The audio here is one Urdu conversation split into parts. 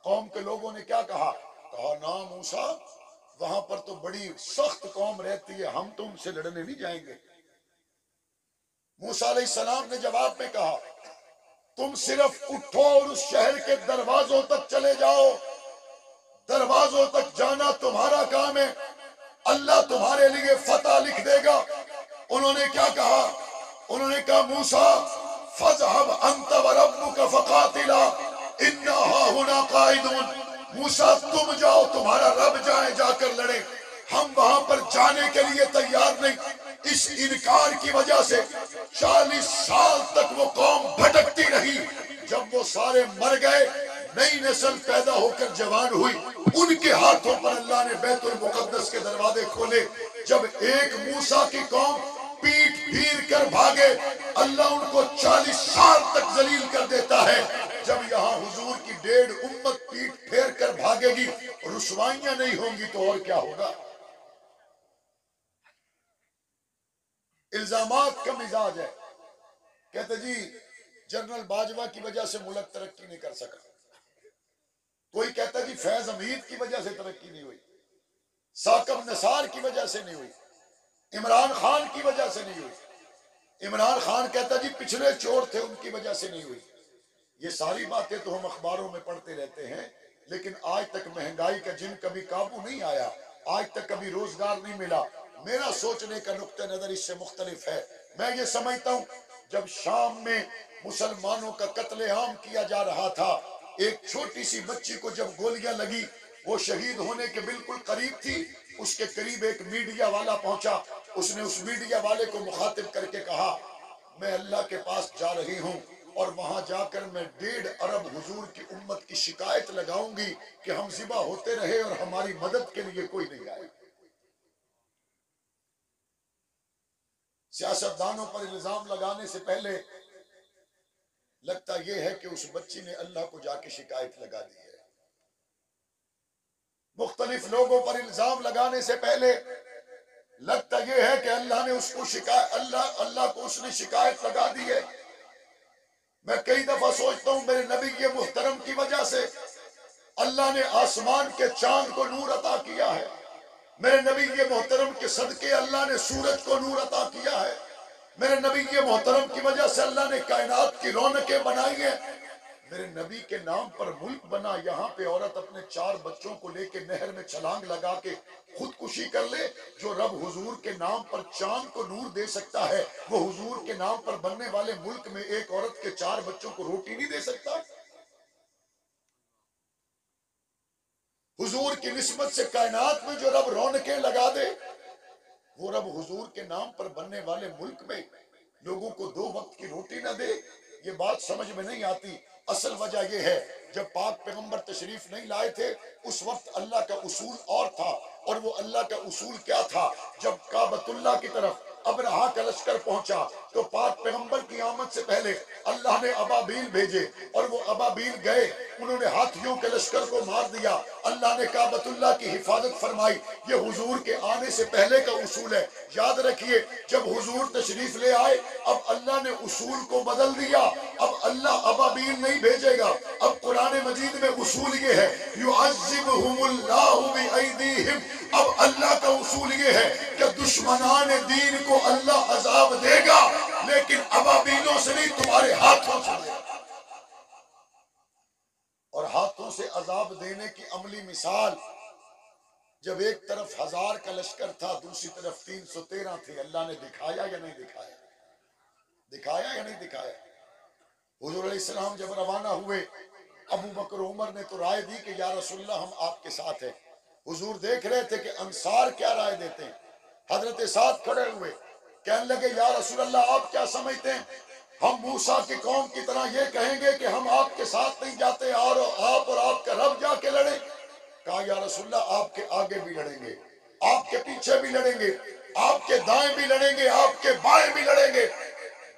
قوم کے لوگوں نے کیا کہا؟ کہا نا موسیٰ وہاں پر تو بڑی سخت قوم رہتی ہے، ہم تو ان سے لڑنے نہیں جائیں گے۔ موسیٰ علیہ السلام نے جواب میں کہا تم صرف اٹھو اور اس شہر کے دروازوں تک چلے جاؤ، دروازوں تک جانا تمہارا کام ہے، اللہ تمہارے لیے فتح لکھ دے گا۔ انہوں نے کیا کہا؟ انہوں نے کہا موسیٰ فَاذْهَبْ أَنْتَ وَرَبُّكَ فَقَاتِلَا إِنَّا هَاهُنَا قَاعِدُونَ، موسیٰ تم جاؤ، تمہارا رب جائے، جا کر لڑے، ہم وہاں پر جانے کے لیے تیار نہیں۔ اس انکار کی وجہ سے 40 سال تک وہ قوم بھٹکتی رہی۔ جب وہ سارے مر گئے، نئی نسل پیدا ہو کر جوان ہوئی، ان کے ہاتھوں پر اللہ نے بیت المقدس کے دروازے کھولے۔ جب ایک موسیٰ کی قوم پیٹ پھیر کر بھاگے، اللہ ان کو 40 سال تک ذلیل کر دیتا ہے۔ جب یہاں حضور کی 1.5 امت پیٹ پھیر کر بھاگے گی، رسوائیاں نہیں ہوں گی تو اور کیا ہوگا؟ الزامات کا مزاج ہے، کہتے جی جنرل باجوہ کی وجہ سے ملک ترقی نہیں کر سکا، کوئی کہتا جی فیض حمید کی وجہ سے ترقی نہیں ہوئی، ثاقب نثار کی وجہ سے نہیں ہوئی، عمران خان کی وجہ سے نہیں ہوئی۔ عمران خان کہتا جی پچھلے چور تھے ان کی وجہ سے نہیں ہوئی۔ یہ ساری باتیں تو ہم اخباروں میں پڑھتے رہتے ہیں، لیکن آج تک مہنگائی کا جن کبھی قابو نہیں آیا، آج تک کبھی روزگار نہیں ملا۔ میرا سوچنے کا نقطہ نظر اس سے مختلف ہے۔ میں یہ سمجھتا ہوں جب شام میں مسلمانوں کا قتل عام کیا جا رہا تھا، ایک چھوٹی سی بچی کو جب گولیاں لگی، وہ شہید ہونے کے بالکل قریب تھی، اس کے قریب ایک میڈیا والا پہنچا، اس نے اس میڈیا والے کو مخاطب کر کے کہا میں اللہ کے پاس جا رہی ہوں اور وہاں جا کر میں 1.5 ارب حضور کی امت کی شکایت لگاؤں گی کہ ہم ذبح ہوتے رہے اور ہماری مدد کے لیے کوئی نہیں آئے۔ سیاستدانوں پر الزام لگانے سے پہلے لگتا یہ ہے کہ اس بچی نے اللہ کو جا کے شکایت لگا دی ہے۔ مختلف لوگوں پر الزام لگانے سے پہلے لگتا یہ ہے کہ اللہ نے اس کو اللہ کو اس نے شکایت لگا دی ہے۔ میں کئی دفعہ سوچتا ہوں میرے نبی محترم کی وجہ سے اللہ نے آسمان کے چاند کو نور عطا کیا ہے، میرے نبی محترم کے صدقے اللہ نے سورج کو نور عطا کیا ہے، میرے نبی محترم کی وجہ سے اللہ نے کائنات کی رونقیں بنائی ہیں، میرے نبی کے نام پر ملک بنا۔ یہاں پہ عورت اپنے 4 بچوں کو لے کے نہر میں چھلانگ لگا کے خودکشی کر لے۔ جو رب حضور کے نام پر چاند کو نور دے سکتا ہے، وہ حضور کے نام پر بننے والے ملک میں ایک عورت کے 4 بچوں کو روٹی نہیں دے سکتا؟ حضور کی نسبت سے کائنات میں جو رب رونقیں لگا دے، وہ رب حضور کے نام پر بننے والے ملک میں لوگوں کو 2 وقت کی روٹی نہ دے۔ یہ بات سمجھ میں نہیں آتی۔ اصل وجہ یہ ہے جب پاک پیغمبر تشریف نہیں لائے تھے اس وقت اللہ کا اصول اور تھا، اور وہ اللہ کا اصول کیا تھا؟ جب کعبۃ اللہ کی طرف ابرہا کا لشکر پہنچا تو پاک پیغمبر کی آمد سے پہلے اللہ نے ابابیل بھیجے، اور وہ ابابیل گئے، انہوں نے ہاتھیوں کے لشکر کو مار دیا۔ اللہ نے کعبۃ اللہ کی حفاظت فرمائی۔ یہ حضور کے آنے سے پہلے کا اصول ہے۔ یاد رکھیے جب حضور تشریف لے آئے اب اللہ نے اصول کو بدل دیا، اب اللہ ابابیل نہیں بھیجے گا۔ اب قرآن مجید میں اصول یہ ہے یعذبہم اللہ بایدیہم، اب اللہ کا اصول یہ ہے کہ دشمنان دین کو اللہ عذاب دے گا، لیکن ابابیلوں سے نہیں، تمہارے ہاتھوں سے دے گا۔ اور ہاتھوں سے عذاب دینے کی عملی مثال، جب ایک طرف 1000 کا لشکر تھا، دوسری طرف 313 تھے، اللہ نے دکھایا یا نہیں دکھایا؟ دکھایا یا نہیں دکھایا؟ حضور علیہ السلام جب روانہ ہوئے، ابو بکر عمر نے تو رائے دی کہ یا رسول اللہ ہم آپ کے ساتھ ہیں۔ حضور دیکھ رہے تھے کہ انصار کیا رائے دیتے ہیں۔ حضرت سعد کھڑے ہوئے، کہنے لگے یا رسول اللہ آپ کیا سمجھتے ہیں؟ ہم موسیٰ کی قوم کی طرح یہ کہیں گے کہ ہم آپ کے ساتھ نہیں جاتے اور آپ کا رب جا کے لڑیں؟ کہا یا رسول اللہ آپ کے آگے بھی لڑیں گے، آپ کے پیچھے بھی لڑیں گے، آپ کے دائیں بھی لڑیں گے، آپ کے بائیں بھی لڑیں گے۔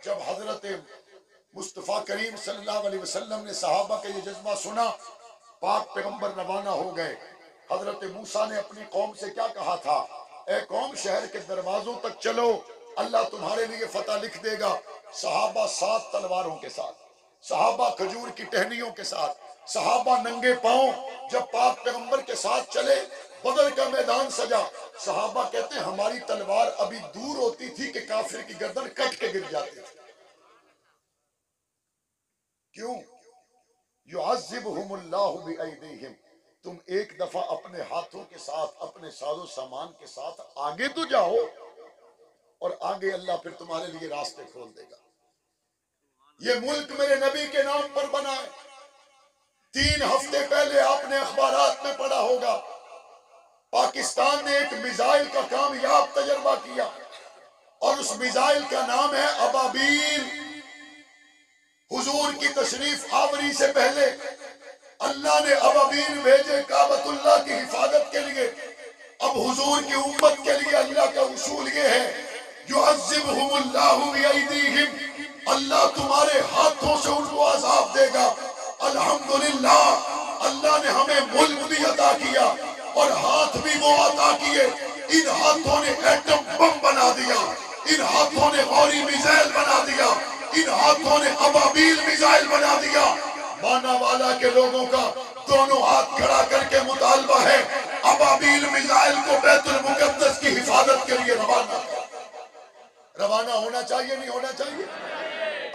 جب حضرت مصطفیٰ کریم صلی اللہ علیہ وسلم نے صحابہ کا یہ جذبہ سنا، پاک پیغمبر روانہ ہو گئے۔ حضرت موسیٰ نے اپنی قوم سے کیا کہا تھا؟ اے قوم شہر کے دروازوں تک چلو، اللہ تمہارے لیے فتح لکھ دے گا۔ صحابہ 7 تلواروں کے ساتھ، صحابہ کھجور کی ٹہنیوں کے ساتھ، صحابہ ننگے پاؤں جب پاک پیغمبر کے ساتھ چلے، بدر کا میدان سجا، صحابہ کہتے ہیں ہماری تلوار ابھی دور ہوتی تھی کہ کافر کی گردن کٹ کے گر جاتی تھی۔ کیوں؟ یعذبہم اللہ بایدیہم، تم ایک دفعہ اپنے ہاتھوں کے ساتھ، اپنے ساز و سامان کے ساتھ آگے تو جاؤ، اور آگے اللہ پھر تمہارے لیے راستے کھول دے گا۔ یہ ملک میرے نبی کے نام پر بنا ہے۔ 3 ہفتے پہلے آپ نے اخبارات میں پڑھا ہوگا، پاکستان نے ایک میزائل کا کامیاب تجربہ کیا، اور اس میزائل کا نام ہے ابابیل۔ حضور کی تشریف آوری سے پہلے اللہ نے ابابیل بھیجے کعبۃ اللہ کی حفاظت کے لیے۔ اب حضور کی امت کے لیے اللہ کا اصول یہ ہے، یعذبہم اللہ بایدیہم، اللہ تمہارے ہاتھوں سے ان کو عذاب دے گا۔ الحمدللہ اللہ نے ہمیں ملک بھی عطا کیا اور ہاتھ بھی وہ عطا کیے۔ ان ہاتھوں نے ایٹم بم بنا دیا، ان ہاتھوں نے غوری میزائل بنا دیا، ان ہاتھوں نے ابابیل میزائل بنا دیا۔ بانا والا کے لوگوں کا دونوں ہاتھ کھڑا کر کے مطالبہ ہے، ابابیل میزائل کو بیت المقدس کی حفاظت کے لیے روانہ ہونا چاہیے، نہیں ہونا چاہیے؟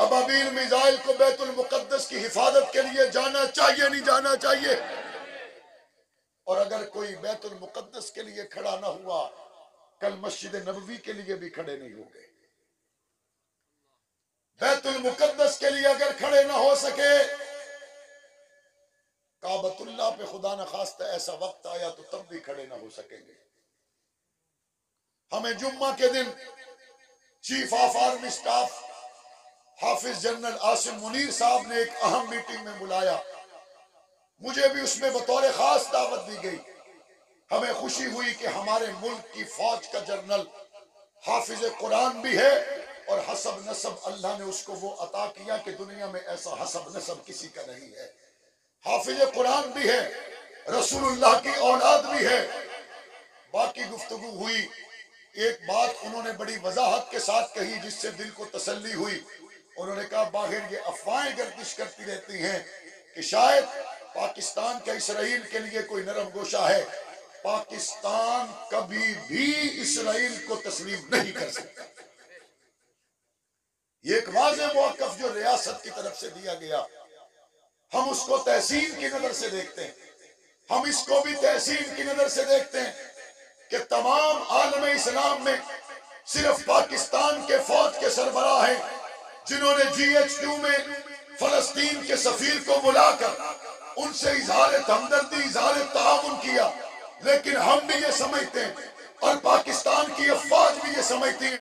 ابابیل میزائل کو بیت المقدس کی حفاظت کے لیے جانا چاہیے، نہیں جانا چاہیے؟ اور اگر کوئی بیت المقدس کے لیے کھڑا نہ ہوا، کل مسجد نبوی کے لیے بھی کھڑے نہیں ہوں گے۔ بیت المقدس کے لیے اگر کھڑے نہ ہو سکے، کعبۃ اللہ پہ خدا نخواستہ ایسا وقت آیا تو تب بھی کھڑے نہ ہو سکیں گے۔ ہمیں جمعہ کے دن چیف آف آرمی سٹاف حافظ جنرل عاصم منیر صاحب نے ایک اہم میٹنگ میں بلایا، مجھے بھی اس میں بطور خاص دعوت دی گئی۔ ہمیں خوشی ہوئی کہ ہمارے ملک کی فوج کا جنرل حافظ قرآن بھی ہے، اور حسب نسب اللہ نے اس کو وہ عطا کیا کہ دنیا میں ایسا حسب نسب کسی کا نہیں ہے۔ حافظ قرآن بھی ہے، رسول اللہ کی اولاد بھی ہے۔ باقی گفتگو ہوئی، ایک بات انہوں نے بڑی وضاحت کے ساتھ کہی جس سے دل کو تسلی ہوئی۔ انہوں نے کہا باہر یہ افواہیں گردش کرتی رہتی ہیں کہ شاید پاکستان کا اسرائیل کے لیے کوئی نرم گوشہ ہے، پاکستان کبھی بھی اسرائیل کو تسلیم نہیں کر سکتا۔ یہ ایک واضح موقف جو ریاست کی طرف سے دیا گیا، ہم اس کو تحسین کی نظر سے دیکھتے ہیں۔ ہم اس کو بھی تحسین کی نظر سے دیکھتے ہیں کہ تمام عالم اسلام میں صرف پاکستان کے فوج کے سربراہ ہیں جنہوں نے GHQ میں فلسطین کے سفیر کو بلا کر ان سے اظہار ہمدردی، اظہار تعاون کیا، لیکن ہم بھی یہ سمجھتے ہیں اور پاکستان کی افواج بھی یہ سمجھتی ہیں